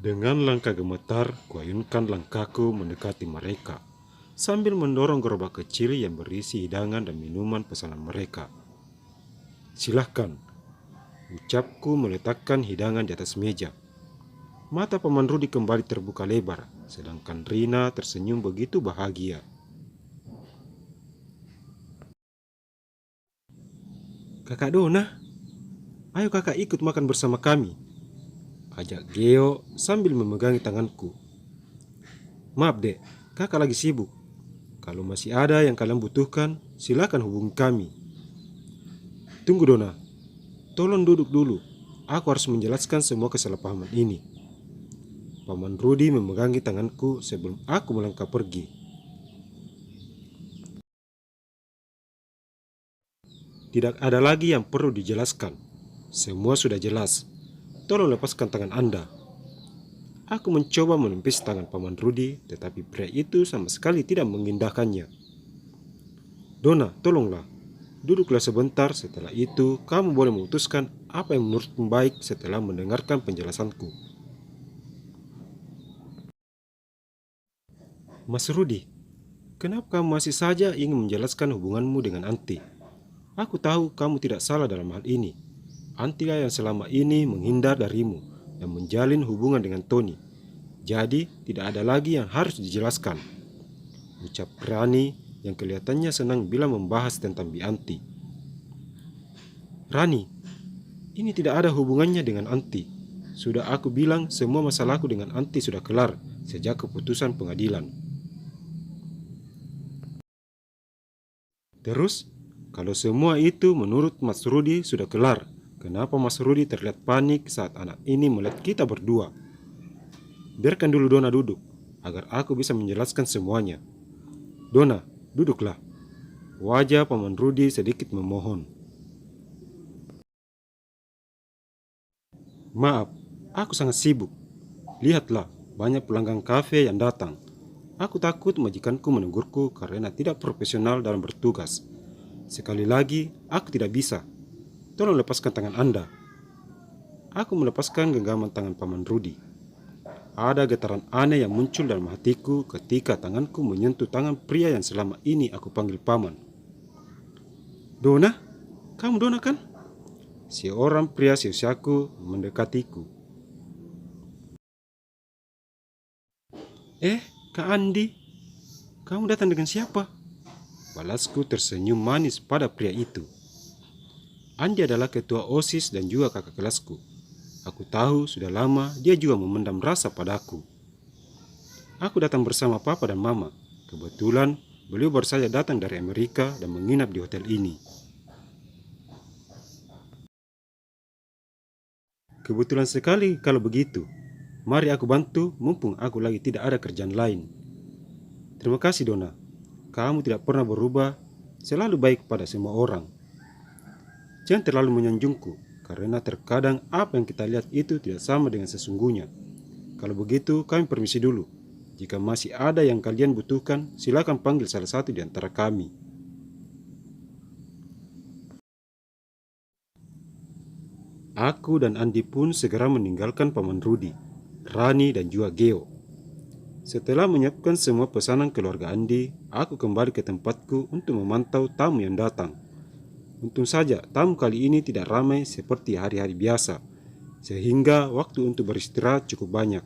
Dengan langkah gemetar, kuayunkan langkahku mendekati mereka, sambil mendorong gerobak kecil yang berisi hidangan dan minuman pesanan mereka. Silahkan, ucapku meletakkan hidangan di atas meja. Mata Paman Rudi kembali terbuka lebar, sedangkan Rina tersenyum begitu bahagia. "Kakak Dona, ayo kakak ikut makan bersama kami," ajak Geo sambil memegangi tanganku. "Maaf dek, kakak lagi sibuk. Kalau masih ada yang kalian butuhkan, silakan hubungi kami." "Tunggu Dona, tolong duduk dulu. Aku harus menjelaskan semua kesalahpahaman ini." Paman Rudi memegangi tanganku sebelum aku melangkah pergi. "Tidak ada lagi yang perlu dijelaskan. Semua sudah jelas. Tolong lepaskan tangan Anda." Aku mencoba menepis tangan Paman Rudi, tetapi pria itu sama sekali tidak mengindahkannya. "Dona, tolonglah. Duduklah sebentar, setelah itu kamu boleh memutuskan apa yang menurutmu baik setelah mendengarkan penjelasanku." "Mas Rudi, kenapa kamu masih saja ingin menjelaskan hubunganmu dengan Anti? Aku tahu kamu tidak salah dalam hal ini. Anti yang selama ini menghindar darimu dan menjalin hubungan dengan Tony. Jadi tidak ada lagi yang harus dijelaskan," ucap Rani yang kelihatannya senang bila membahas tentang Bianti. "Rani, ini tidak ada hubungannya dengan Anti. Sudah aku bilang semua masalahku dengan Anti sudah kelar sejak keputusan pengadilan." "Terus, kalau semua itu menurut Mas Rudi sudah kelar, kenapa Mas Rudi terlihat panik saat anak ini melihat kita berdua?" "Biarkan dulu Dona duduk, agar aku bisa menjelaskan semuanya." "Dona, duduklah." Wajah Paman Rudi sedikit memohon. "Maaf, aku sangat sibuk. Lihatlah, banyak pelanggan kafe yang datang. Aku takut majikanku menegurku karena tidak profesional dalam bertugas. Sekali lagi, aku tidak bisa. Tolong lepaskan tangan Anda." Aku melepaskan genggaman tangan Paman Rudi. Ada getaran aneh yang muncul dalam hatiku ketika tanganku menyentuh tangan pria yang selama ini aku panggil Paman. "Dona, kamu Dona kan?" Seorang pria seusiaku mendekatiku. Kak Andi, kamu datang dengan siapa?" Balasku tersenyum manis pada pria itu. Andi adalah ketua OSIS dan juga kakak kelasku. Aku tahu sudah lama dia juga memendam rasa padaku. "Aku datang bersama papa dan mama. Kebetulan beliau baru saja datang dari Amerika dan menginap di hotel ini." "Kebetulan sekali kalau begitu. Mari aku bantu mumpung aku lagi tidak ada kerjaan lain." "Terima kasih Dona. Kamu tidak pernah berubah, selalu baik pada semua orang. Jangan terlalu menyanjungku, karena terkadang apa yang kita lihat itu tidak sama dengan sesungguhnya. Kalau begitu kami permisi dulu. Jika masih ada yang kalian butuhkan, silakan panggil salah satu di antara kami." Aku dan Andi pun segera meninggalkan Paman Rudi, Rani dan juga Geo. Setelah menyiapkan semua pesanan keluarga Andi, aku kembali ke tempatku untuk memantau tamu yang datang. Untung saja tamu kali ini tidak ramai seperti hari-hari biasa, sehingga waktu untuk beristirahat cukup banyak.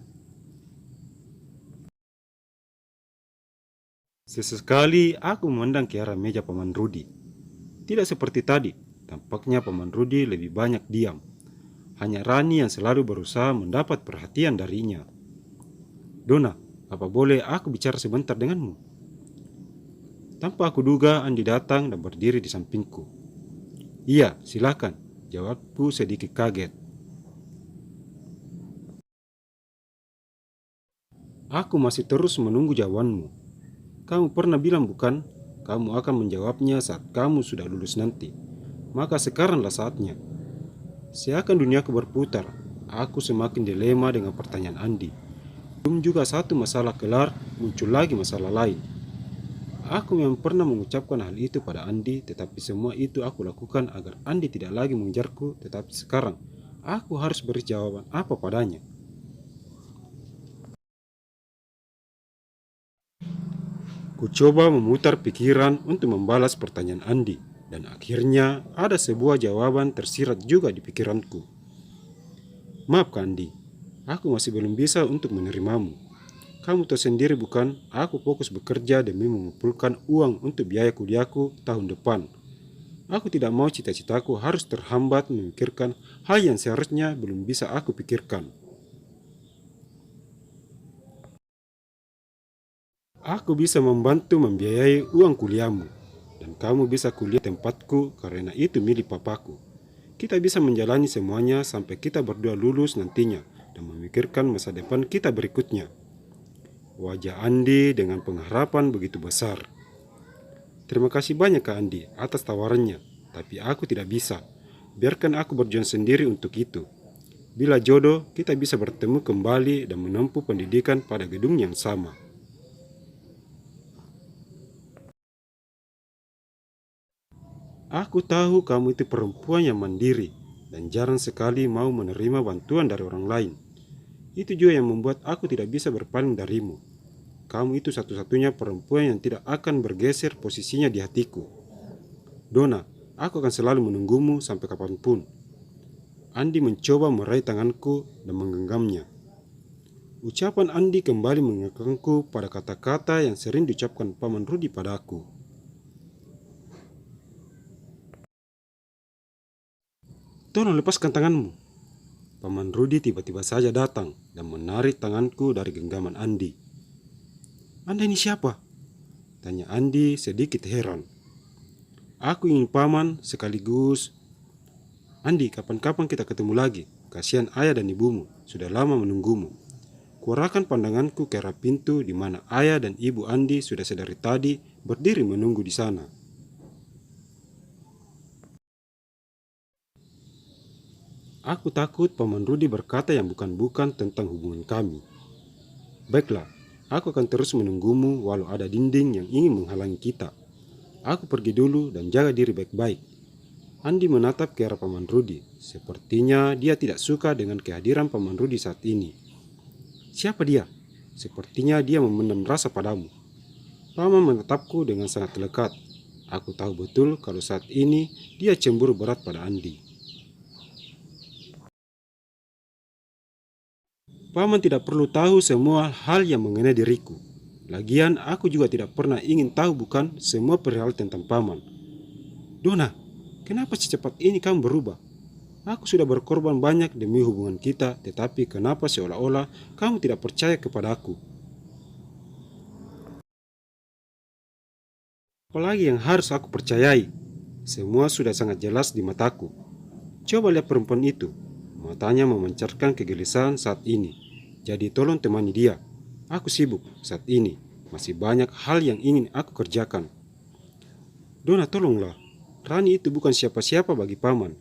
Sesekali aku memandang ke arah meja Paman Rudi. Tidak seperti tadi, tampaknya Paman Rudi lebih banyak diam. Hanya Rani yang selalu berusaha mendapat perhatian darinya. "Dona, apa boleh aku bicara sebentar denganmu?" Tanpa aku duga, Andi datang dan berdiri di sampingku. "Iya, silakan," jawabku sedikit kaget. "Aku masih terus menunggu jawabanmu. Kamu pernah bilang bukan, kamu akan menjawabnya saat kamu sudah lulus nanti. Maka sekaranglah saatnya." Seakan duniaku berputar, aku semakin dilema dengan pertanyaan Andi. Belum juga satu masalah kelar, muncul lagi masalah lain. Aku memang pernah mengucapkan hal itu pada Andi, tetapi semua itu aku lakukan agar Andi tidak lagi mengejarku. Tetapi sekarang, aku harus beri jawaban apa padanya. Ku coba memutar pikiran untuk membalas pertanyaan Andi, dan akhirnya ada sebuah jawaban tersirat juga di pikiranku. Maaf Andi, aku masih belum bisa untuk menerimamu. Kamu tahu sendiri bukan, aku fokus bekerja demi mengumpulkan uang untuk biaya kuliahku tahun depan. Aku tidak mau cita-citaku harus terhambat memikirkan hal yang seharusnya belum bisa aku pikirkan. Aku bisa membantu membiayai uang kuliahmu, dan kamu bisa kuliah tempatku karena itu milik papaku. Kita bisa menjalani semuanya sampai kita berdua lulus nantinya dan memikirkan masa depan kita berikutnya. Wajah Andi dengan pengharapan begitu besar. Terima kasih banyak Kak Andi atas tawarannya, tapi aku tidak bisa. Biarkan aku berjuang sendiri untuk itu. Bila jodoh, kita bisa bertemu kembali dan menempuh pendidikan pada gedung yang sama. Aku tahu kamu itu perempuan yang mandiri dan jarang sekali mau menerima bantuan dari orang lain. Itu juga yang membuat aku tidak bisa berpaling darimu. Kamu itu satu-satunya perempuan yang tidak akan bergeser posisinya di hatiku. Dona, aku akan selalu menunggumu sampai kapanpun. Andi mencoba meraih tanganku dan menggenggamnya. Ucapan Andi kembali mengingatkanku pada kata-kata yang sering diucapkan Paman Rudi padaku. Tolong lepaskan tanganmu. Paman Rudi tiba-tiba saja datang dan menarik tanganku dari genggaman Andi. Anda ini siapa? Tanya Andi sedikit heran. Aku ingin paman sekaligus. Andi, kapan-kapan kita ketemu lagi. Kasihan ayah dan ibumu, sudah lama menunggumu. Kuarahkan pandanganku ke arah pintu di mana ayah dan ibu Andi sudah sedari tadi berdiri menunggu di sana. Aku takut Paman Rudi berkata yang bukan-bukan tentang hubungan kami. Baiklah, aku akan terus menunggumu walau ada dinding yang ingin menghalangi kita. Aku pergi dulu dan jaga diri baik-baik. Andi menatap ke arah Paman Rudi. Sepertinya dia tidak suka dengan kehadiran Paman Rudi saat ini. Siapa dia? Sepertinya dia memendam rasa padamu. Paman menatapku dengan sangat lekat. Aku tahu betul kalau saat ini dia cemburu berat pada Andi. Paman tidak perlu tahu semua hal yang mengenai diriku. Lagian aku juga tidak pernah ingin tahu bukan semua perihal tentang Paman. Dona, kenapa secepat ini kamu berubah? Aku sudah berkorban banyak demi hubungan kita, tetapi kenapa seolah-olah kamu tidak percaya kepadaku? Apalagi yang harus aku percayai? Semua sudah sangat jelas di mataku. Coba lihat perempuan itu. Matanya memancarkan kegelisahan saat ini. Jadi tolong temani dia. Aku sibuk saat ini. Masih banyak hal yang ingin aku kerjakan. Dona, tolonglah. Rani itu bukan siapa-siapa bagi Paman.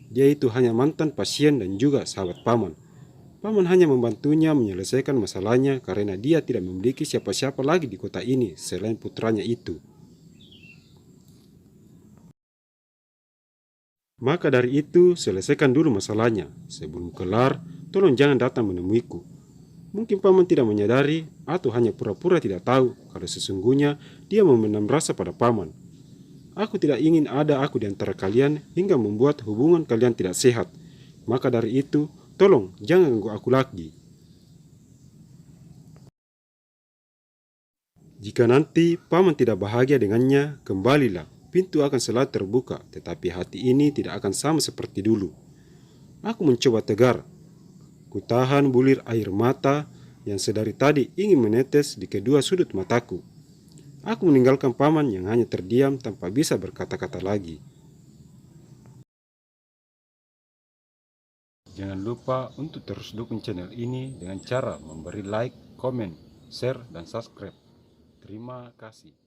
Dia itu hanya mantan pasien dan juga sahabat Paman. Paman hanya membantunya menyelesaikan masalahnya karena dia tidak memiliki siapa-siapa lagi di kota ini selain putranya itu. Maka dari itu, selesaikan dulu masalahnya. Sebelum kelar, tolong jangan datang menemuiku. Mungkin Paman tidak menyadari atau hanya pura-pura tidak tahu kalau sesungguhnya dia memendam rasa pada Paman. Aku tidak ingin ada aku di antara kalian hingga membuat hubungan kalian tidak sehat. Maka dari itu, tolong jangan ganggu aku lagi. Jika nanti Paman tidak bahagia dengannya, kembalilah. Pintu akan selalu terbuka, tetapi hati ini tidak akan sama seperti dulu. Aku mencoba tegar. Kutahan bulir air mata yang sedari tadi ingin menetes di kedua sudut mataku. Aku meninggalkan Paman yang hanya terdiam tanpa bisa berkata-kata lagi. Jangan lupa untuk terus dukung channel ini dengan cara memberi like, komen, share, dan subscribe. Terima kasih.